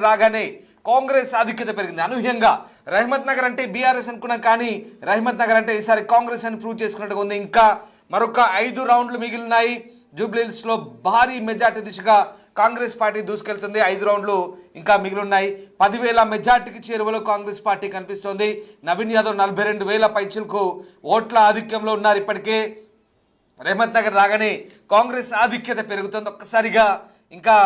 రాగానే కాంగ్రెస్ ఆధిక్యత పెరిగింది అనూహ్యంగా. రహమత్ నగర్ అంటే బీఆర్ఎస్ అనుకున్నాం, కానీ రహమత్ నగర్ అంటే ఈసారి కాంగ్రెస్ అని ప్రూవ్ చేసుకున్నట్టుగా ఉంది. ఇంకా మరొక 5 రౌండ్లు మిగిలినాయి. జూబ్లీహిల్స్లో భారీ మెజార్టీ దిశగా కాంగ్రెస్ పార్టీ దూసుకెళ్తుంది. 5 రౌండ్లు ఇంకా మిగిలిన్నాయి. 10,000 మెజార్టీకి చేరువలో కాంగ్రెస్ పార్టీ కనిపిస్తోంది. నవీన్ యాదవ్ 42,000 పైచులకు ఓట్ల ఆధిక్యంలో ఉన్నారు. ఇప్పటికే రహమత్ నగర్ రాగానే కాంగ్రెస్ ఆధిక్యత పెరుగుతుంది. ఒక్కసారిగా ఇంకా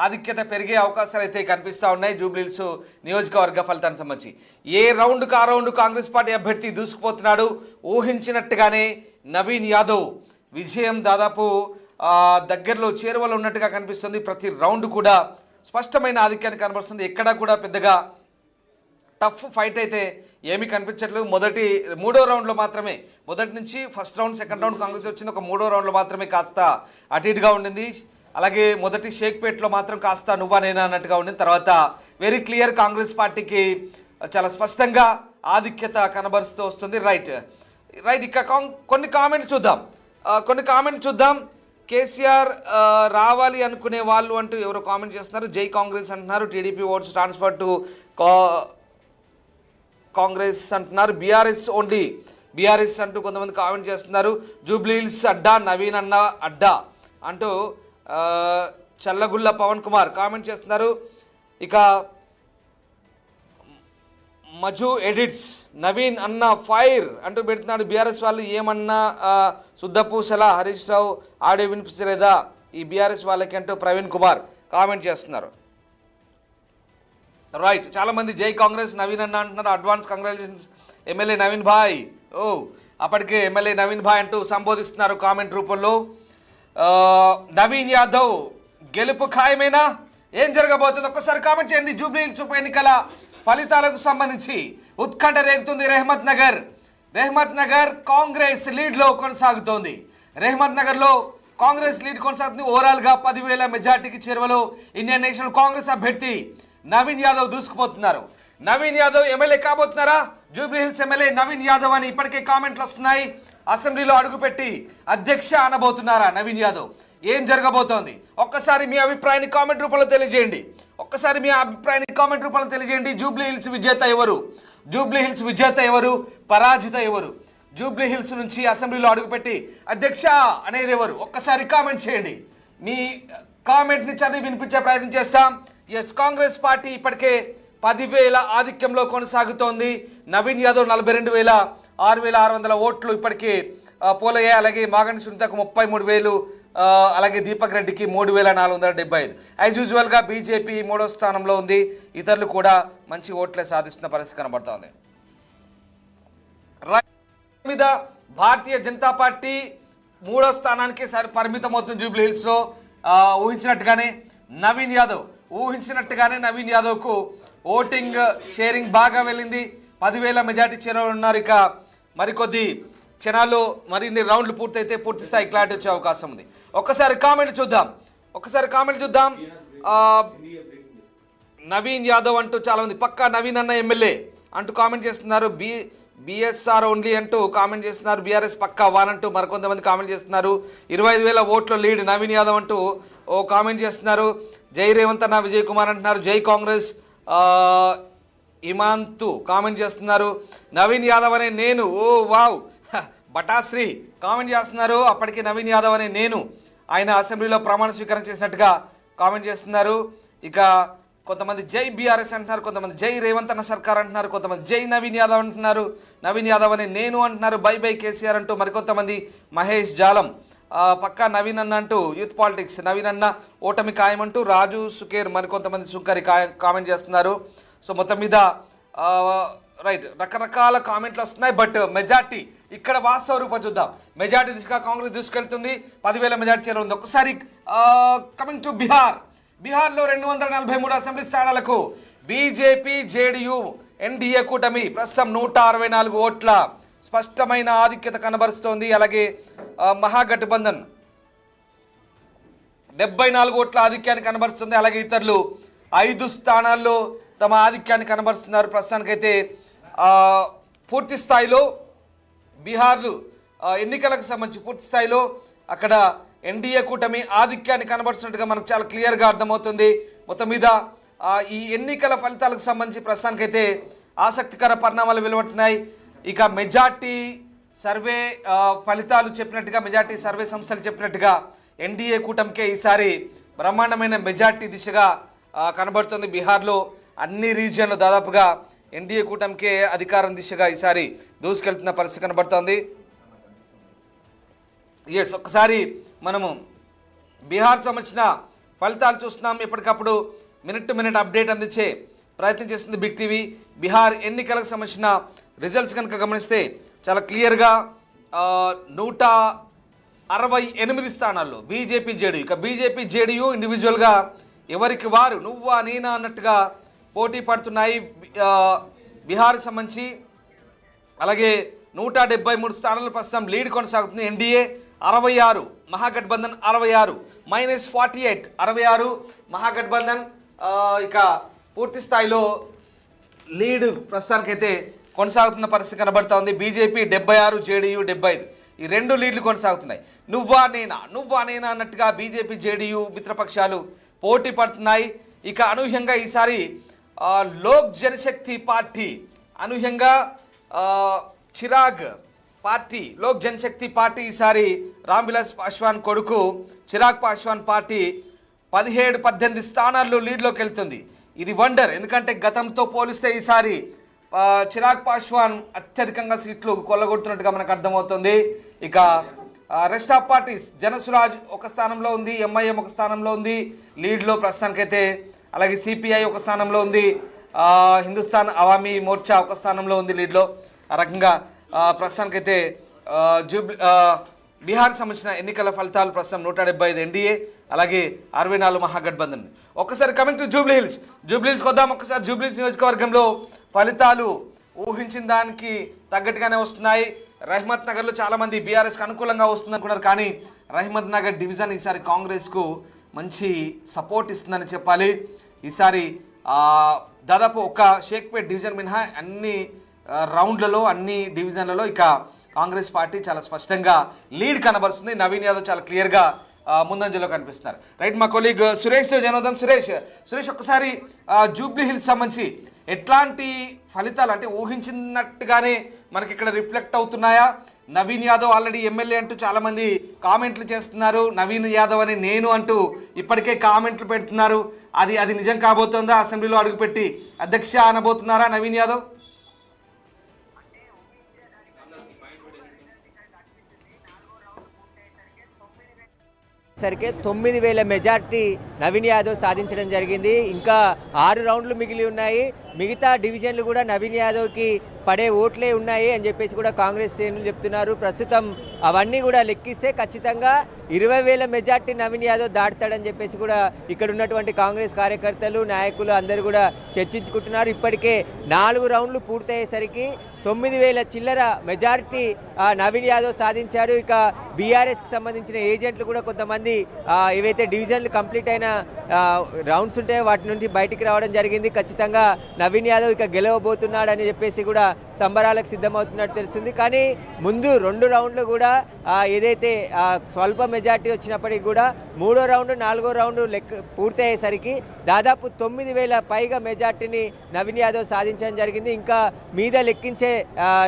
ఆధిక్యత పెరిగే అవకాశాలు అయితే కనిపిస్తూ ఉన్నాయి. జూబ్లీహిల్స్ నియోజకవర్గ ఫలితానికి సంబంధించి ఏ రౌండ్కు ఆ రౌండ్ కాంగ్రెస్ పార్టీ అభ్యర్థి దూసుకుపోతున్నాడు. ఊహించినట్టుగానే నవీన్ యాదవ్ విజయం దాదాపు దగ్గరలో చేరువలో ఉన్నట్టుగా కనిపిస్తుంది. ప్రతి రౌండ్ కూడా స్పష్టమైన ఆధిక్యాన్ని కనబడుతుంది. ఎక్కడా కూడా పెద్దగా టఫ్ ఫైట్ అయితే ఏమీ కనిపించట్లేదు. 3వ రౌండ్లో మాత్రమే, మొదటి నుంచి first round second round Congress వచ్చింది. ఒక 3వ రౌండ్లో మాత్రమే కాస్త అటు ఇటుగా ఉండింది. అలాగే మొదటి షేక్పేట్లో మాత్రం కాస్త నువ్వా నేనా అన్నట్టుగా ఉండింది. తర్వాత వెరీ క్లియర్ కాంగ్రెస్ పార్టీకి చాలా స్పష్టంగా ఆధిక్యత కనబరుస్తూ వస్తుంది. రైట్ ఇక కొన్ని కామెంట్లు చూద్దాం. కేసీఆర్ రావాలి అనుకునే వాళ్ళు అంటూ ఎవరో కామెంట్ చేస్తున్నారు. జై కాంగ్రెస్ అంటున్నారు. TDP votes transfer to Congress అంటున్నారు. బీఆర్ఎస్ అంటూ కొంతమంది కామెంట్ చేస్తున్నారు. జూబ్లీహిల్స్ అడ్డా నవీన్ అన్న అడ్డా అంటూ చల్లగుల్ల పవన్ కుమార్ కామెంట్ చేస్తున్నారు. ఇక మజు ఎడిట్స్ నవీన్ అన్న ఫైర్ అంటూ పెడుతున్నాడు. బీఆర్ఎస్ వాళ్ళు ఏమన్నా శుద్ధపూసల హరీష్ రావు ఆడియో వినిపించలేదా ఈ బీఆర్ఎస్ వాళ్ళకి అంటూ ప్రవీణ్ కుమార్ కామెంట్ చేస్తున్నారు. రైట్, చాలామంది జై కాంగ్రెస్ నవీన్ అన్న అంటున్నారు. అడ్వాన్స్ కంగ్రాచులేషన్స్ ఎమ్మెల్యే నవీన్ భాయ్. అప్పటికే ఎమ్మెల్యే నవీన్ భాయ్ అంటూ సంబోధిస్తున్నారు కామెంట్ రూపంలో. నవీన్ యాదవ్ గెలుపు ఖాయమేనా? ఏం జరగబోతుంది ఒక్కసారి కామెంట్ చేయండి. జూబ్లీహిల్స్ ఉప ఎన్నికల ఫలితాలకు సంబంధించి ఉత్కంఠ రేగుతుంది. రెహమత్ నగర్ కాంగ్రెస్ లీడ్లో కొనసాగుతోంది. రెహమత్ నగర్లో కాంగ్రెస్ లీడ్ కొనసాగుతుంది. ఓవరాల్గా 10,000 మెజార్టీకి చేరువలో ఇండియన్ నేషనల్ కాంగ్రెస్ అభ్యర్థి నవీన్ యాదవ్ దూసుకుపోతున్నారు. నవీన్ యాదవ్ ఎమ్మెల్యే కాబోతున్నారా? జూబ్లీహిల్స్ ఎమ్మెల్యే నవీన్ యాదవ్ అని ఇప్పటికే కామెంట్లు వస్తున్నాయి. అసెంబ్లీలో అడుగుపెట్టి అధ్యక్ష అనబోతున్నారా నవీన్ యాదవ్? ఏం జరగబోతోంది? ఒక్కసారి మీ అభిప్రాయాన్ని కామెంట్ రూపంలో తెలియజేయండి. జూబ్లీహిల్స్ విజేత ఎవరు? పరాజిత ఎవరు? జూబ్లీహిల్స్ నుంచి అసెంబ్లీలో అడుగుపెట్టి అధ్యక్ష అనేది ఎవరు? ఒక్కసారి కామెంట్ చేయండి. మీ కామెంట్ని చదివి వినిపించే ప్రయత్నం చేస్తాం. ఎస్, కాంగ్రెస్ పార్టీ ఇప్పటికే 10,000 ఆధిక్యంలో కొనసాగుతోంది. నవీన్ యాదవ్ 42,000, 6,600 ఓట్లు ఇప్పటికే పోలయ్యాయి. అలాగే మాగంటి సునీతకు 33,000, అలాగే దీపక్ రెడ్డికి 3,475. యాజ్ యూజువల్గా బీజేపీ 3వ స్థానంలో ఉంది. ఇతరులు కూడా మంచి ఓట్లే సాధిస్తున్న పరిస్థితి కనబడుతోంది. మీద భారతీయ జనతా పార్టీ 3వ స్థానానికి పరిమితం అవుతుంది. జూబ్లీహిల్స్లో ఊహించినట్టుగానే నవీన్ యాదవ్కు ఓటింగ్ షేరింగ్ బాగా వెళ్ళింది. 10,000 మెజార్టీ చేరువలో ఉన్నారు. ఇక మరికొద్ది క్షణాల్లో మరిన్ని రౌండ్లు పూర్తయితే పూర్తి స్థాయి క్లారిటీ వచ్చే అవకాశం ఉంది. ఒక్కసారి కామెంట్లు చూద్దాం. నవీన్ యాదవ్ అంటూ చాలామంది పక్కా నవీన్ అన్న ఎమ్మెల్యే అంటూ కామెంట్ చేస్తున్నారు. బీఎస్ఆర్ ఓన్లీ అంటూ కామెంట్ చేస్తున్నారు. బీఆర్ఎస్ పక్కా వానంటూ మరికొంతమంది కామెంట్ చేస్తున్నారు. 25,000 ఓట్ల లీడ్ నవీన్ యాదవ్ అంటూ కామెంట్ చేస్తున్నారు. జై రేవంత్ అన్న విజయ్ కుమార్ అంటున్నారు. జై కాంగ్రెస్ ఇమాంతు కామెంట్ చేస్తున్నారు. నవీన్ యాదవ్ అనే నేను వావ్ బటాశ్రీ కామెంట్ చేస్తున్నారు. అప్పటికి నవీన్ యాదవ్ అనే నేను ఆయన అసెంబ్లీలో ప్రమాణ స్వీకారం చేసినట్టుగా కామెంట్ చేస్తున్నారు. ఇక కొంతమంది జై బీఆర్ఎస్ అంటున్నారు, కొంతమంది జై రేవంత్ అన్న సర్కార్ అంటున్నారు, కొంతమంది జై నవీన్ యాదవ్ అంటున్నారు. నవీన్ యాదవ్ అనే నేను అంటున్నారు. బై కేసీఆర్ అంటూ మరికొంతమంది మహేష్ జాలం పక్కా నవీన్ అన్న అంటూ యూత్ పాలిటిక్స్ నవీన్ అన్న ఓటమి ఖాయమంటూ రాజు సుకేర్ మరికొంతమంది సుంకరి కామెంట్ చేస్తున్నారు. సో మొత్తం మీద రైట్ రకరకాల కామెంట్లు వస్తున్నాయి. బట్ మెజార్టీ ఇక్కడ వాస్తవ రూపం చూద్దాం. మెజార్టీ దిశగా కాంగ్రెస్ దూసుకెళ్తుంది. 10,000 మెజార్టీ చేరుంది. ఒకసారి కమింగ్ టు బీహార్లో 243 అసెంబ్లీ స్థానాలకు బీజేపీ జేడీయూ ఎన్డీఏ కూటమి ప్రస్తుతం 164 ఓట్ల స్పష్టమైన ఆధిక్యత కనబరుస్తోంది. అలాగే మహాగఠబంధన్ 74 ఓట్ల ఆధిక్యాన్ని కనబరుస్తుంది. అలాగే ఇతరులు 5 స్థానాల్లో తమ ఆధిక్యాన్ని కనబరుస్తున్నారు. ప్రస్తుతానికైతే పూర్తి స్థాయిలో బీహార్లు ఎన్నికలకు సంబంధించి పూర్తి స్థాయిలో అక్కడ ఎన్డీఏ కూటమి ఆధిక్యాన్ని కనబడుతున్నట్టుగా మనకు చాలా క్లియర్గా అర్థమవుతుంది. మొత్తం మీద ఈ ఎన్నికల ఫలితాలకు సంబంధించి ప్రస్తుతానికైతే ఆసక్తికర పరిణామాలు వెలువడుతున్నాయి. ఇక మెజార్టీ సర్వే ఫలితాలు చెప్పినట్టుగా, మెజార్టీ సర్వే సంస్థలు చెప్పినట్టుగా ఎన్డీఏ కూటమికే ఈసారి బ్రహ్మాండమైన మెజార్టీ దిశగా కనబడుతుంది. బీహార్లో అన్ని రీజియన్లు దాదాపుగా ఎన్డీఏ కూటమికే అధికారం దిశగా ఈసారి దూసుకెళ్తున్న పరిస్థితి కనబడుతోంది. ఒక్కసారి మనము బీహార్ సంబంధించిన ఫలితాలు చూస్తున్నాం. ఎప్పటికప్పుడు మినిట్ టు మినిట్ అప్డేట్ అందించే ప్రయత్నం చేస్తుంది బిగ్ టీవీ. బీహార్ ఎన్నికలకు సంబంధించిన రిజల్ట్స్ కనుక గమనిస్తే చాలా క్లియర్గా 168 స్థానాల్లో బీజేపీ జేడీయూ, ఇక బీజేపీ జేడీయూ ఇండివిజువల్గా ఎవరికి వారు నువ్వా నేనా అన్నట్టుగా పోటీ పడుతున్నాయి బీహార్కి సంబంధించి. అలాగే 173 స్థానాల ప్రస్తుతం లీడ్ కొనసాగుతుంది. ఎన్డీఏ 66, మహాగఠబంధన్ 66, -48 66 మహాగఠబంధన్ ఇక పూర్తి స్థాయిలో లీడ్ ప్రస్తుతానికైతే కొనసాగుతున్న పరిస్థితి కనబడుతోంది. బీజేపీ 76, జేడీయూ 75, ఈ రెండు లీడ్లు కొనసాగుతున్నాయి. నువ్వా నేనా అన్నట్టుగా బీజేపీ జేడీయూ మిత్రపక్షాలు పోటీ పడుతున్నాయి. ఇక అనూహ్యంగా ఈసారి లోక్ జనశక్తి పార్టీ అనూహ్యంగా చిరాగ్ పార్టీ, లోక్ జనశక్తి పార్టీ ఈసారి రామ్ విలాస్ పాస్వాన్ కొడుకు చిరాగ్ పాస్వాన్ పార్టీ 17-18 స్థానాల్లో లీడ్లోకి వెళ్తుంది. ఇది వండర్, ఎందుకంటే గతంతో పోలిస్తే ఈసారి చిరాగ్ పాస్వాన్ అత్యధికంగా సీట్లు కొల్లగొడుతున్నట్టుగా మనకు అర్థమవుతుంది. ఇక రెస్ట్ ఆఫ్ పార్టీస్, జనసురాజ్ ఒక స్థానంలో ఉంది, ఎంఐఎం ఒక స్థానంలో ఉంది లీడ్లో ప్రస్తుతానికైతే. అలాగే సిపిఐ ఒక స్థానంలో ఉంది, హిందుస్థాన్ అవామీ మోర్చా ఒక స్థానంలో ఉంది లీడ్లో. ఆ రకంగా ప్రస్తుతానికైతే బీహార్కి సంబంధించిన ఎన్నికల ఫలితాలు ప్రస్తుతం 175 ఎన్డీఏ, అలాగే 64 మహాగఠబంధన్. ఒక్కసారి కమింగ్ టు జూబ్లీహిల్స్కి వద్దాం. ఒక్కసారి జూబ్లీహిల్స్ నియోజకవర్గంలో ఫలితాలు ఊహించిన దానికి తగ్గట్టుగానే వస్తున్నాయి. రహమత్ నగర్లో చాలామంది బీఆర్ఎస్కి అనుకూలంగా వస్తుంది అనుకున్నారు, కానీ రహమత్ నగర్ డివిజన్ ఈసారి కాంగ్రెస్కు మంచి సపోర్ట్ ఇస్తుందని చెప్పాలి. ఈసారి దాదాపు ఒక షేక్పేట్ డివిజన్ మినహా అన్ని రౌండ్లలో, అన్ని డివిజన్లలో ఇక కాంగ్రెస్ పార్టీ చాలా స్పష్టంగా లీడ్ కనబరుస్తుంది. నవీన్ యాదవ్ చాలా క్లియర్గా ముందంజలో కనిపిస్తున్నారు. రైట్, మా కొలీగ్ సురేష్తో జనోదం. సురేష్ ఒక్కసారి జూబ్లీహిల్స్ సంబంధించి ఎట్లాంటి ఫలితాలు అంటే ఊహించినట్టుగానే మనకి ఇక్కడ రిఫ్లెక్ట్ అవుతున్నాయా? నవీన్ యాదవ్ ఆల్రెడీ ఎమ్మెల్యే అంటూ చాలామంది కామెంట్లు చేస్తున్నారు. నవీన్ యాదవ్ అని నేను అంటూ ఇప్పటికే కామెంట్లు పెడుతున్నారు. అది నిజం కాబోతుందా? అసెంబ్లీలో అడుగుపెట్టి అధ్యక్ష అనబోతున్నారా నవీన్ యాదవ్? సరికి 9,000 మెజార్టీ నవీన్ యాదవ్ సాధించడం జరిగింది. ఇంకా 6 రౌండ్లు మిగిలి ఉన్నాయి. మిగతా డివిజన్లు కూడా నవీన్ యాదవ్కి పడే ఓట్లే ఉన్నాయి అని చెప్పేసి కూడా కాంగ్రెస్ శ్రేణులు చెప్తున్నారు. ప్రస్తుతం అవన్నీ కూడా లెక్కిస్తే ఖచ్చితంగా 20,000 మెజార్టీ నవీన్ యాదవ్ దాటుతాడని చెప్పేసి కూడా ఇక్కడ ఉన్నటువంటి కాంగ్రెస్ కార్యకర్తలు, నాయకులు అందరూ కూడా చర్చించుకుంటున్నారు. ఇప్పటికే 4 రౌండ్లు పూర్తయ్యేసరికి 9,000 చిల్లర మెజారిటీ నవీన్ యాదవ్ సాధించాడు. ఇక బీఆర్ఎస్కి సంబంధించిన ఏజెంట్లు కూడా కొంతమంది ఏవైతే డివిజన్లు కంప్లీట్ అయిన రౌండ్స్ ఉంటాయో వాటి నుంచి బయటికి రావడం జరిగింది. ఖచ్చితంగా నవీన్ యాదవ్ ఇక గెలవబోతున్నాడని చెప్పేసి కూడా సంబరాలకు సిద్ధమవుతున్నట్టు తెలుస్తుంది. కానీ ముందు 2 రౌండ్లు కూడా ఏదైతే స్వల్ప మెజార్టీ వచ్చినప్పటికీ కూడా 3వ రౌండ్ 4వ రౌండ్ పూర్తి అయ్యేసరికి దాదాపు 9,000 పైగా మెజార్టీని నవీన్ యాదవ్ సాధించడం జరిగింది. ఇంకా మీద లెక్కించే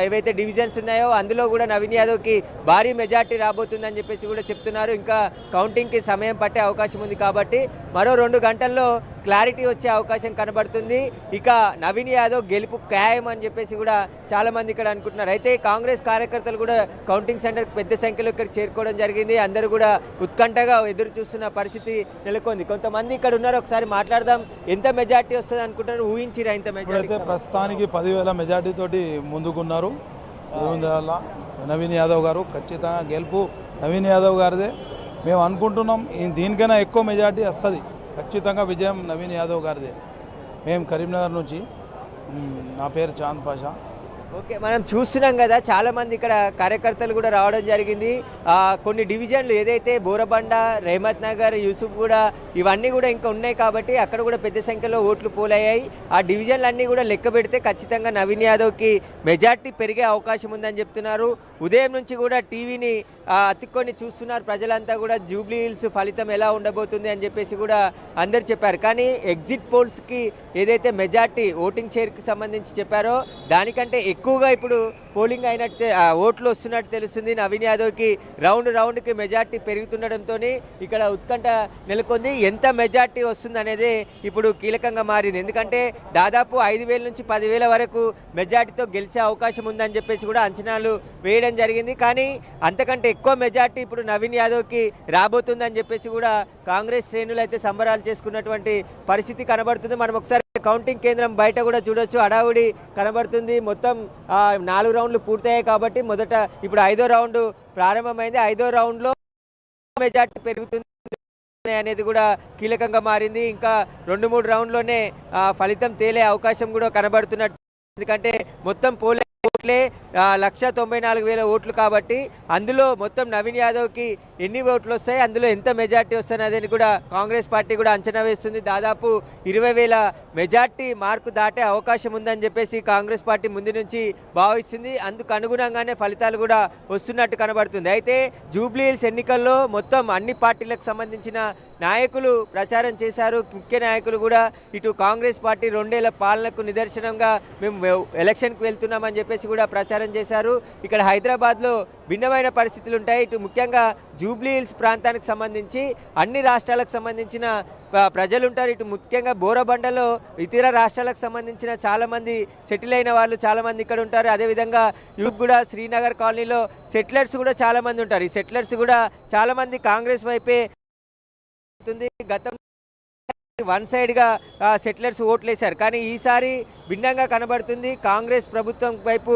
ఏవైతే డివిజన్స్ ఉన్నాయో అందులో కూడా నవీన్ యాదవ్కి భారీ మెజార్టీ రాబోతుందని చెప్పేసి కూడా చెప్తున్నారు. ఇంకా కౌంటింగ్కి సమయం పట్టే అవకాశం ఉంది కాబట్టి మరో 2 గంటల్లో క్లారిటీ వచ్చే అవకాశం కనబడుతుంది. ఇక నవీన్ యాదవ్ గెలుపు ఖాయం అని చెప్పేసి కూడా చాలామంది ఇక్కడ అనుకుంటున్నారు. అయితే కాంగ్రెస్ కార్యకర్తలు కూడా కౌంటింగ్ సెంటర్కి పెద్ద సంఖ్యలో ఇక్కడ చేరుకోవడం జరిగింది. అందరూ కూడా ఉత్కంఠగా ఎదురు చూస్తున్న పరిస్థితి నెలకొంది. కొంతమంది ఇక్కడ ఉన్నారు, ఒకసారి మాట్లాడదాం. ఎంత మెజార్టీ వస్తుంది అనుకుంటున్నారు? ఊహించిరా ఇంత మెజార్టీ? ప్రస్తుతానికి 10,000 మెజార్టీ తోటి ముందుకున్నారు నవీన్ యాదవ్ గారు. ఖచ్చితంగా గెలుపు నవీన్ యాదవ్ గారిదే మేము అనుకుంటున్నాం. దీనికైనా ఎక్కువ మెజార్టీ వస్తుంది. ఖచ్చితంగా విజయం నవీన్ యాదవ్ గారిదే. మేము కరీంనగర్ నుంచి, నా పేరు చాంద్ పాషా. ఓకే, మనం చూస్తున్నాం కదా చాలామంది ఇక్కడ కార్యకర్తలు కూడా రావడం జరిగింది. కొన్ని డివిజన్లు ఏదైతే బోరబండ, రహమత్ నగర్, యూసుఫ్ కూడా ఇవన్నీ కూడా ఇంకా ఉన్నాయి కాబట్టి అక్కడ కూడా పెద్ద సంఖ్యలో ఓట్లు పోలయ్యాయి. ఆ డివిజన్లు అన్నీ కూడా లెక్క పెడితే ఖచ్చితంగా నవీన్ యాదవ్కి మెజార్టీ పెరిగే అవకాశం ఉందని చెప్తున్నారు. ఉదయం నుంచి కూడా టీవీని అతుక్కొని చూస్తున్నారు ప్రజలంతా కూడా జూబ్లీ హిల్స్ ఫలితం ఎలా ఉండబోతుంది అని చెప్పేసి కూడా అందరు చెప్పారు. కానీ ఎగ్జిట్ పోల్స్కి ఏదైతే మెజార్టీ ఓటింగ్ షేర్కి సంబంధించి చెప్పారో దానికంటే ఎక్కువగా ఇప్పుడు పోలింగ్ అయినట్టు ఓట్లు వస్తున్నట్టు తెలుస్తుంది. నవీన్ యాదవ్కి రౌండ్కి మెజార్టీ పెరుగుతుండడంతో ఇక్కడ ఉత్కంఠ నెలకొంది. ఎంత మెజార్టీ వస్తుంది అనేది ఇప్పుడు కీలకంగా మారింది. ఎందుకంటే దాదాపు 5,000 నుంచి 10,000 వరకు మెజార్టీతో గెలిచే అవకాశం ఉందని చెప్పేసి కూడా అంచనాలు వేయడం జరిగింది. కానీ అంతకంటే ఎక్కువ మెజార్టీ ఇప్పుడు నవీన్ యాదవ్కి రాబోతుందని చెప్పేసి కూడా కాంగ్రెస్ శ్రేణులు అయితే సంబరాలు చేసుకున్నటువంటి పరిస్థితి కనబడుతుంది. మనం ఒకసారి కౌంటింగ్ కేంద్రం బయట కూడా చూడొచ్చు, హడావుడి కనబడుతుంది. మొత్తం 4 రౌండ్లు పూర్తయ్యాయి కాబట్టి మొదట ఇప్పుడు 5వ రౌండ్ ప్రారంభమైంది. 5వ రౌండ్లో మెజార్టీ పెరుగుతుంది అనేది కూడా కీలకంగా మారింది. ఇంకా 2-3 రౌండ్లోనే ఫలితం తేలే అవకాశం కూడా కనబడుతున్నట్టు. ఎందుకంటే మొత్తం పోలే ఓట్లే 1,94,000 ఓట్లు కాబట్టి అందులో మొత్తం నవీన్ యాదవ్కి ఎన్ని ఓట్లు వస్తాయి, అందులో ఎంత మెజార్టీ వస్తాయని కూడా కాంగ్రెస్ పార్టీ కూడా అంచనా వేస్తుంది. దాదాపు 20,000 మెజార్టీ మార్కు దాటే అవకాశం ఉందని చెప్పేసి కాంగ్రెస్ పార్టీ ముందు నుంచి భావిస్తుంది. అందుకు అనుగుణంగానే ఫలితాలు కూడా వస్తున్నట్టు కనబడుతుంది. అయితే జూబ్లీ హిల్స్ ఎన్నికల్లో మొత్తం అన్ని పార్టీలకు సంబంధించిన నాయకులు ప్రచారం చేశారు. ముఖ్య నాయకులు కూడా ఇటు కాంగ్రెస్ పార్టీ 2 ఏళ్ల పాలనకు నిదర్శనంగా మేము ఎలక్షన్కి వెళ్తున్నామని చెప్పేసి కూడా ప్రచారం చేశారు. ఇక్కడ హైదరాబాద్లో భిన్నమైన పరిస్థితులు ఉంటాయి. ఇటు ముఖ్యంగా జూబ్లీ హిల్స్ ప్రాంతానికి సంబంధించి అన్ని రాష్ట్రాలకు సంబంధించిన ప్రజలు ఉంటారు. ఇటు ముఖ్యంగా బోరబండలో ఇతర రాష్ట్రాలకు సంబంధించిన చాలామంది సెటిల్ అయిన వాళ్ళు చాలామంది ఇక్కడ ఉంటారు. అదేవిధంగా యూత్ కూడా శ్రీనగర్ కాలనీలో సెటిలర్స్ కూడా చాలామంది ఉంటారు. ఈ సెటిలర్స్ కూడా చాలామంది కాంగ్రెస్ వైపే గతం వన్ సైడ్గా సెటిలర్స్ ఓట్లేశారు. కానీ ఈసారి భిన్నంగా కనబడుతుంది. కాంగ్రెస్ ప్రభుత్వం వైపు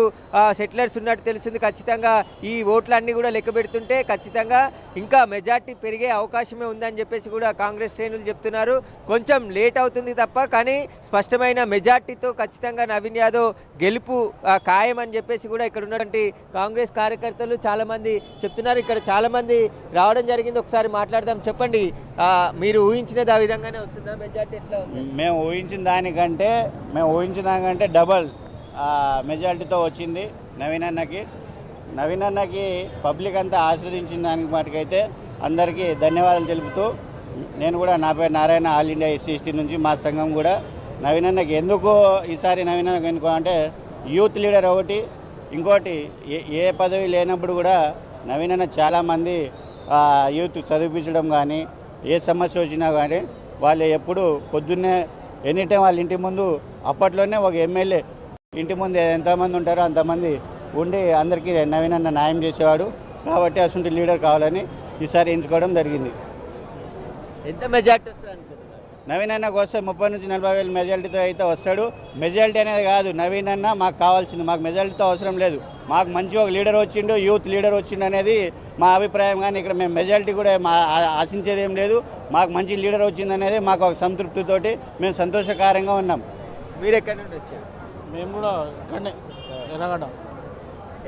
సెటిలర్స్ ఉన్నట్టు తెలుస్తుంది. ఖచ్చితంగా ఈ ఓట్లన్నీ కూడా లెక్క పెడుతుంటే ఖచ్చితంగా ఇంకా మెజార్టీ పెరిగే అవకాశమే ఉందని చెప్పేసి కూడా కాంగ్రెస్ శ్రేణులు చెప్తున్నారు. కొంచెం లేట్ అవుతుంది తప్ప కానీ స్పష్టమైన మెజార్టీతో ఖచ్చితంగా నవీన్ యాదవ్ గెలుపు ఖాయమని చెప్పేసి కూడా ఇక్కడ ఉన్నటువంటి కాంగ్రెస్ కార్యకర్తలు చాలామంది చెప్తున్నారు. ఇక్కడ చాలామంది రావడం జరిగింది. ఒకసారి మాట్లాడదాం. చెప్పండి, మీరు ఊహించినది ఆ విధంగానే వస్తుందా? మెజార్టీ ఎట్లా ఉంది? మేము ఊహించిన దానికంటే డబల్ మెజార్టీతో వచ్చింది నవీన్ అన్నకి పబ్లిక్ అంతా ఆశీర్వదించిన దానికి మటుకైతే అందరికీ ధన్యవాదాలు తెలుపుతూ, నేను కూడా నా పేరు నారాయణ, ఆల్ ఇండియా SC/ST నుంచి మా సంఘం కూడా నవీన్ అన్నకి ఎందుకు ఈసారి నవీన్ అన్నకి ఎందుకంటే యూత్ లీడర్ ఒకటి, ఇంకోటి ఏ పదవి లేనప్పుడు కూడా నవీన్ అన్న చాలామంది యూత్ చదివించడం కానీ ఏ సమస్య వచ్చినా కానీ వాళ్ళు ఎప్పుడు పొద్దున్నే ఎనీ టైం వాళ్ళ ఇంటి ముందు అప్పట్లోనే ఒక ఎమ్మెల్యే ఇంటి ముందు ఎంతమంది ఉంటారో అంతమంది ఉండి అందరికీ నవీన్ అన్న న్యాయం చేసేవాడు. కాబట్టి అసలు లీడర్ కావాలని ఈసారి ఎంచుకోవడం జరిగింది. ఎంత మెజార్టీ వస్తుంది? నవీన్ అన్నకు వస్తే 30 నుంచి 40,000 మెజార్టీతో అయితే వస్తాడు. మెజార్టీ అనేది కాదు, నవీన్ అన్న మాకు కావాల్సింది. మాకు మెజార్టీతో అవసరం లేదు. మాకు మంచి ఒక లీడర్ వచ్చిండు, యూత్ లీడర్ వచ్చిండు అనేది మా అభిప్రాయం. కానీ ఇక్కడ మేము మెజార్టీ కూడా ఆశించేది ఏం లేదు. మాకు మంచి లీడర్ వచ్చింది అనేది మాకు ఒక సంతృప్తితోటి మేము సంతోషకరంగా ఉన్నాం. మీరు ఎక్కడి నుండి వచ్చారు? మేము కూడా ఇక్కడనే ఎర్రగడ్డ.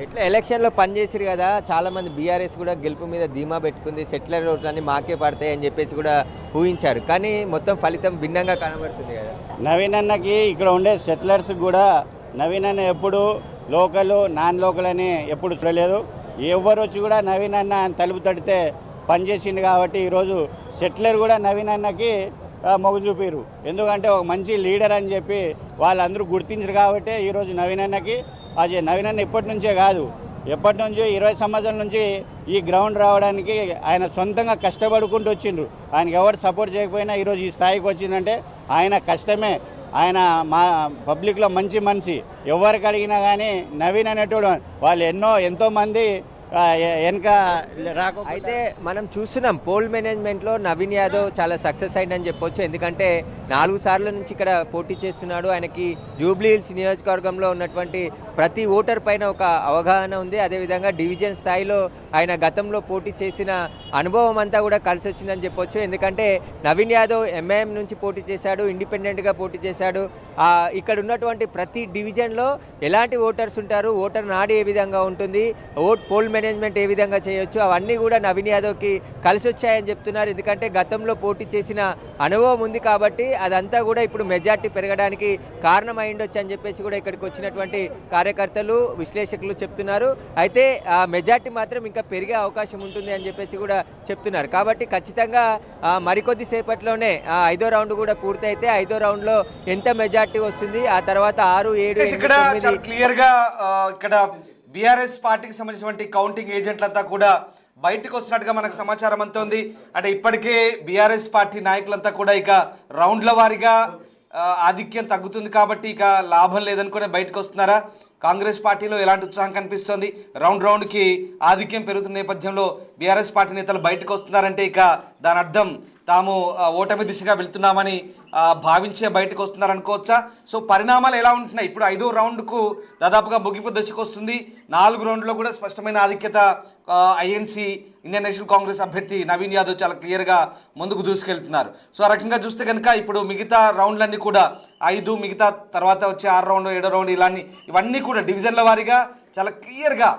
ఎట్లా ఎలక్షన్లో పనిచేసారు కదా, చాలామంది బీఆర్ఎస్ కూడా గెలుపు మీద ధీమా పెట్టుకుంది. సెటిలర్ ఓట్లన్నీ మాకే పడతాయి అని చెప్పేసి కూడా ఊహించారు. కానీ మొత్తం ఫలితం భిన్నంగా కనబడుతుంది కదా. నవీన్ అన్నకి ఇక్కడ ఉండే సెటిలర్స్ కూడా నవీన్ అన్న ఎప్పుడు లోకల్ నాన్ లోకల్ అని ఎప్పుడు చూడలేదు. ఎవరు వచ్చి కూడా నవీన్ అన్న తలుపు తడితే పనిచేసిండు. కాబట్టి ఈరోజు సెటిలర్ కూడా నవీన్ అన్నకి మొగ్గు చూపారు. ఎందుకంటే ఒక మంచి లీడర్ అని చెప్పి వాళ్ళందరూ గుర్తించరు. కాబట్టి ఈరోజు నవీన్ అన్నకి అది నవీన్ అన్న ఇప్పటి నుంచే కాదు, ఎప్పటి నుంచో 20 సంవత్సరాల నుంచి ఈ గ్రౌండ్ రావడానికి ఆయన సొంతంగా కష్టపడుకుంటూ వచ్చిండ్రు. ఆయనకి ఎవరు సపోర్ట్ చేయకపోయినా ఈరోజు ఈ స్థాయికి వచ్చిందంటే ఆయన కష్టమే. ఆయన మా పబ్లిక్లో మంచి మనిషి. ఎవరికి అడిగినా కానీ నవీన్ అనేటోడు వాళ్ళు ఎంతోమంది వెనక రాక. అయితే మనం చూస్తున్నాం పోల్ మేనేజ్మెంట్లో నవీన్ యాదవ్ చాలా సక్సెస్ అయిందని చెప్పొచ్చు. ఎందుకంటే 4 సార్ల నుంచి ఇక్కడ పోటీ చేస్తున్నాడు. ఆయనకి జూబ్లీ హిల్స్ నియోజకవర్గంలో ఉన్నటువంటి ప్రతి ఓటర్ పైన ఒక అవగాహన ఉంది. అదేవిధంగా డివిజన్ స్థాయిలో ఆయన గతంలో పోటీ చేసిన అనుభవం అంతా కూడా కలిసి వచ్చిందని చెప్పొచ్చు. ఎందుకంటే నవీన్ యాదవ్ MIM నుంచి పోటీ చేశాడు, ఇండిపెండెంట్గా పోటీ చేశాడు. ఇక్కడ ఉన్నటువంటి ప్రతి డివిజన్లో ఎలాంటి ఓటర్స్ ఉంటారు, ఓటర్ నాడి ఏ విధంగా ఉంటుంది, పోల్ మేనేజ్మెంట్ ఏ విధంగా చేయొచ్చు అవన్నీ కూడా నవీన్ యాదవ్కి కలిసి వచ్చాయని చెప్తున్నారు. ఎందుకంటే గతంలో పోటీ చేసిన అనుభవం ఉంది కాబట్టి అదంతా కూడా ఇప్పుడు మెజార్టీ పెరగడానికి కారణం అయిండొచ్చు అని చెప్పేసి కూడా ఇక్కడికి వచ్చినటువంటి కార్యకర్తలు విశ్లేషకులు చెప్తున్నారు. అయితే ఆ మెజార్టీ మాత్రం ఇంకా పెరిగే అవకాశం ఉంటుంది అని చెప్పేసి కూడా చెప్తున్నారు. కాబట్టి ఖచ్చితంగా మరికొద్ది సేపట్లోనే 5వ రౌండ్ కూడా పూర్తయితే 5వ రౌండ్లో ఎంత మెజార్టీ వస్తుంది, ఆ తర్వాత 6, 7, ఇక్కడ చాలా క్లియర్ గా ఇక్కడ బీఆర్ఎస్ పార్టీకి సంబంధించినటువంటి కౌంటింగ్ ఏజెంట్లంతా కూడా బయటకు వస్తున్నట్టుగా మనకు సమాచారం అంతా ఉంది. అంటే ఇప్పటికే బీఆర్ఎస్ పార్టీ నాయకులంతా కూడా ఇక రౌండ్ల వారీగా ఆధిక్యం తగ్గుతుంది కాబట్టి ఇక లాభం లేదనుకునే బయటకు వస్తున్నారా? కాంగ్రెస్ పార్టీలో ఎలాంటి ఉత్సాహం కనిపిస్తోంది? రౌండ్కి ఆధిక్యం పెరుగుతున్న నేపథ్యంలో బీఆర్ఎస్ పార్టీ నేతలు బయటకు వస్తున్నారంటే ఇక దాని అర్థం తాము ఓటమి దిశగా వెళ్తున్నామని భావించే బయటకు వస్తున్నారనుకోవచ్చా? సో పరిణామాలు ఎలా ఉంటున్నాయి? ఇప్పుడు 5వ రౌండ్కు దాదాపుగా ముగింపు దశకు వస్తుంది. 4 రౌండ్లో కూడా స్పష్టమైన ఆధిక్యత ఐఎన్సీ ఇండియన్ నేషనల్ కాంగ్రెస్ అభ్యర్థి నవీన్ యాదవ్ చాలా క్లియర్గా ముందుకు దూసుకెళ్తున్నారు. సో ఆ రకంగా చూస్తే కనుక ఇప్పుడు మిగతా రౌండ్లన్నీ కూడా 5, మిగతా తర్వాత వచ్చే 6 రౌండ్, 7వ రౌండ్ ఇవన్నీ కూడా డివిజన్ల వారీగా చాలా క్లియర్గా